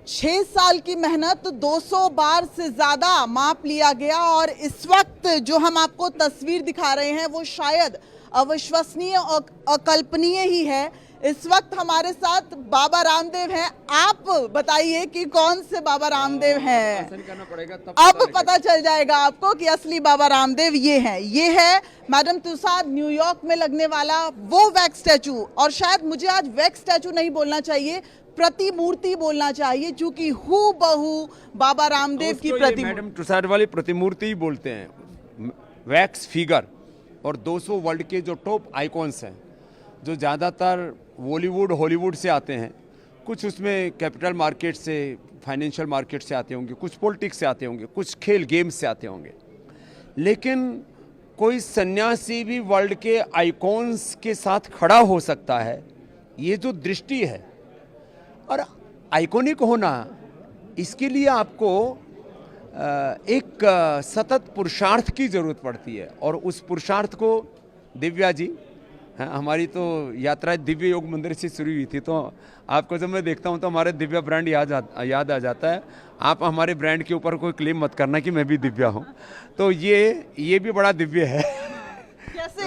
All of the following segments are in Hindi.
6 साल की मेहनत 200 बार से ज्यादा माप लिया गया और इस वक्त जो हम आपको तस्वीर दिखा रहे हैं वो शायद अविश्वसनीय और अकल्पनीय ही है। इस वक्त हमारे साथ बाबा रामदेव हैं। आप बताइए कि कौन से बाबा रामदेव हैं। करना पड़ेगा तब अब पता चल जाएगा आपको कि असली बाबा रामदेव ये हैं। ये है मैडम तुसाद न्यूयॉर्क में लगने वाला वो वैक्स स्टैचू, और शायद मुझे आज वैक्स स्टैचू नहीं बोलना चाहिए, प्रतिमूर्ति बोलना चाहिए, क्योंकि हूबहू बाबा रामदेव की प्रतिमूर्ति। मैडम तुसाद वाली प्रतिमूर्ति ही बोलते हैं, वैक्स फिगर। और 200 वर्ल्ड के जो टॉप आइकॉन्स हैं, जो ज़्यादातर बॉलीवुड हॉलीवुड से आते हैं, कुछ उसमें कैपिटल मार्केट से, फाइनेंशियल मार्केट से आते होंगे, कुछ पॉलिटिक्स से आते होंगे, कुछ खेल गेम्स से आते होंगे, लेकिन कोई सन्यासी भी वर्ल्ड के आइकॉन्स के साथ खड़ा हो सकता है। ये जो दृष्टि है और आइकॉनिक होना, इसके लिए आपको एक सतत पुरुषार्थ की ज़रूरत पड़ती है। और उस पुरुषार्थ को दिव्या जी, हमारी तो यात्रा दिव्य योग मंदिर से शुरू हुई थी, तो आपको जब मैं देखता हूं तो हमारे दिव्या ब्रांड याद आ जाता है। आप हमारे ब्रांड के ऊपर कोई क्लेम मत करना कि मैं भी दिव्या हूं, तो ये भी बड़ा दिव्य है।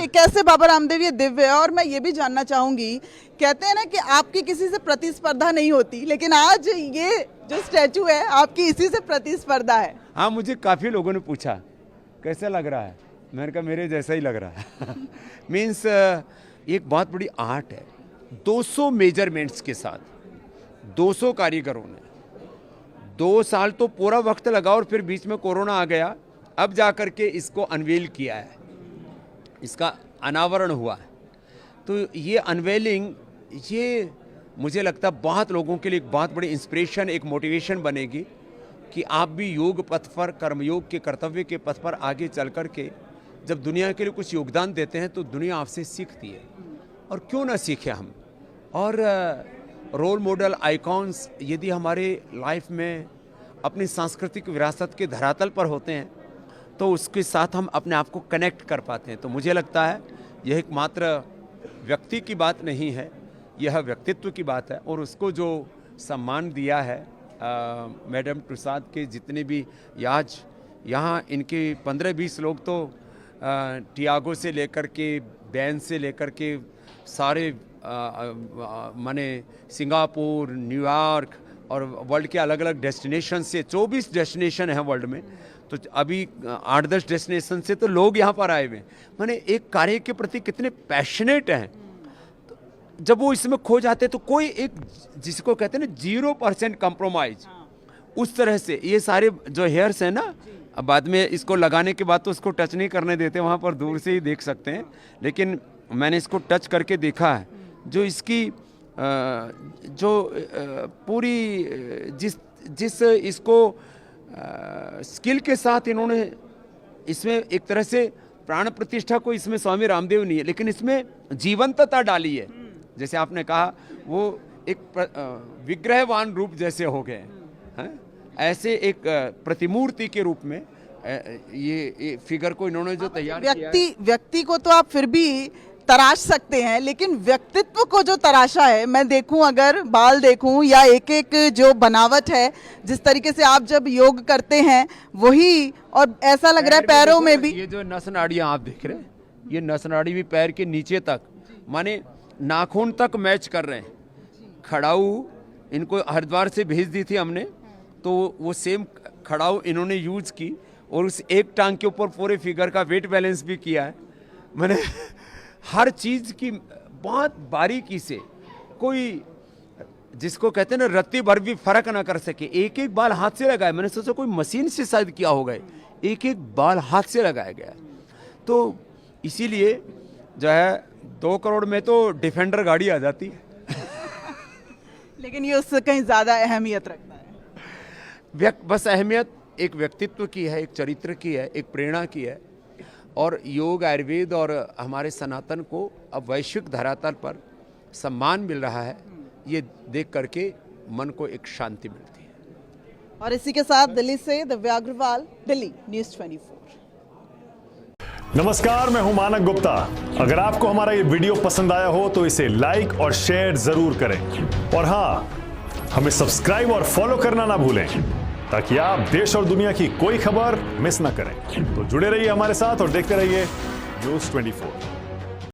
कैसे बाबा रामदेव ये दिव्य है। और मैं ये भी जानना चाहूंगी, कहते हैं ना कि आपकी किसी से प्रतिस्पर्धा नहीं होती, लेकिन आज ये जो स्टैचू है आपकी इसी से प्रतिस्पर्धा है। हाँ, मुझे काफ़ी लोगों ने पूछा कैसा लग रहा है, मैंने कहा मेरे जैसा ही लग रहा है। मीन्स एक बहुत बड़ी आर्ट है। 200 मेजरमेंट्स के साथ 200 कारीगरों ने 2 साल तो पूरा वक्त लगा, और फिर बीच में कोरोना आ गया, अब जा कर के इसको अनवेल किया है, इसका अनावरण हुआ है। तो ये अनवेलिंग, ये मुझे लगता है बहुत लोगों के लिए एक बहुत बड़ी इंस्पिरेशन, एक मोटिवेशन बनेगी कि आप भी योग पथ पर, कर्मयोग के कर्तव्य के पथ पर आगे चल कर के जब दुनिया के लिए कुछ योगदान देते हैं तो दुनिया आपसे सीखती है, और क्यों ना सीखे हम। और रोल मॉडल आइकॉन्स यदि हमारे लाइफ में अपनी सांस्कृतिक विरासत के धरातल पर होते हैं तो उसके साथ हम अपने आप को कनेक्ट कर पाते हैं। तो मुझे लगता है यह एक मात्र व्यक्ति की बात नहीं है, यह व्यक्तित्व की बात है। और उसको जो सम्मान दिया है मैडम तुसाद के जितने भी आज यहाँ इनके 15-20 लोग तो टियागो से लेकर के, बैन से लेकर के सारे माने सिंगापुर, न्यूयॉर्क और वर्ल्ड के अलग अलग डेस्टिनेशन से, 24 डेस्टिनेशन है वर्ल्ड में, तो अभी 8-10 डेस्टिनेशन से तो लोग यहाँ पर आए हुए। माने एक कार्य के प्रति कितने पैशनेट हैं। तो जब वो इसमें खो जाते तो कोई एक, जिसको कहते हैं ना 0% कंप्रोमाइज, उस तरह से ये सारे जो हेयर्स हैं ना, अब बाद में इसको लगाने के बाद तो उसको टच नहीं करने देते, वहाँ पर दूर से ही देख सकते हैं, लेकिन मैंने इसको टच करके देखा है। जो इसकी जो पूरी जिस इसको स्किल के साथ इन्होंने इसमें एक तरह से प्राण प्रतिष्ठा को इसमें स्वामी रामदेव नहीं है, लेकिन इसमें जीवंतता डाली है। जैसे आपने कहा, वो एक विग्रहवान रूप जैसे हो गए हैं, ऐसे एक प्रतिमूर्ति के रूप में ये फिगर को इन्होंने जो तैयार किया है। व्यक्ति को तो आप फिर भी तराश सकते हैं, लेकिन व्यक्तित्व को जो तराशा है, मैं देखूं, अगर बाल देखूं या एक एक जो बनावट है, जिस तरीके से आप जब योग करते हैं वही, और ऐसा लग रहा है पैरों में भी। ये जो नस नाड़ियां आप देख रहे हैं, ये नस नाड़ी भी पैर के नीचे तक, माने नाखून तक मैच कर रहे हैं। खड़ाऊ इनको हरिद्वार से भेज दी थी हमने, तो वो सेम खड़ाऊ इन्होंने यूज की, और उस एक टांग के ऊपर पूरे फिगर का वेट बैलेंस भी किया है। मैंने हर चीज़ की बहुत बारीकी से, कोई जिसको कहते हैं ना रत्ती भर भी फर्क ना कर सके, एक एक बाल हाथ से लगाया। मैंने सोचा कोई मशीन से शायद किया होगा, एक एक बाल हाथ से लगाया गया। तो इसीलिए जो है 2 करोड़ में तो डिफेंडर गाड़ी आ जाती है। लेकिन ये उससे कहीं ज़्यादा अहमियत रखता है। बस अहमियत एक व्यक्तित्व की है, एक चरित्र की है, एक प्रेरणा की है। और योग, आयुर्वेद और हमारे सनातन को अब वैश्विक धरातल पर सम्मान मिल रहा है, ये देख करके मन को एक शांति मिलती है। और इसी के साथ दिल्ली से दिव्या अग्रवाल, दिल्ली न्यूज़ 24। नमस्कार, मैं हूं मानक गुप्ता। अगर आपको हमारा ये वीडियो पसंद आया हो तो इसे लाइक और शेयर जरूर करें, और हाँ, हमें सब्सक्राइब और फॉलो करना ना भूलें ताकि आप देश और दुनिया की कोई खबर मिस ना करें। तो जुड़े रहिए हमारे साथ और देखते रहिए News 24।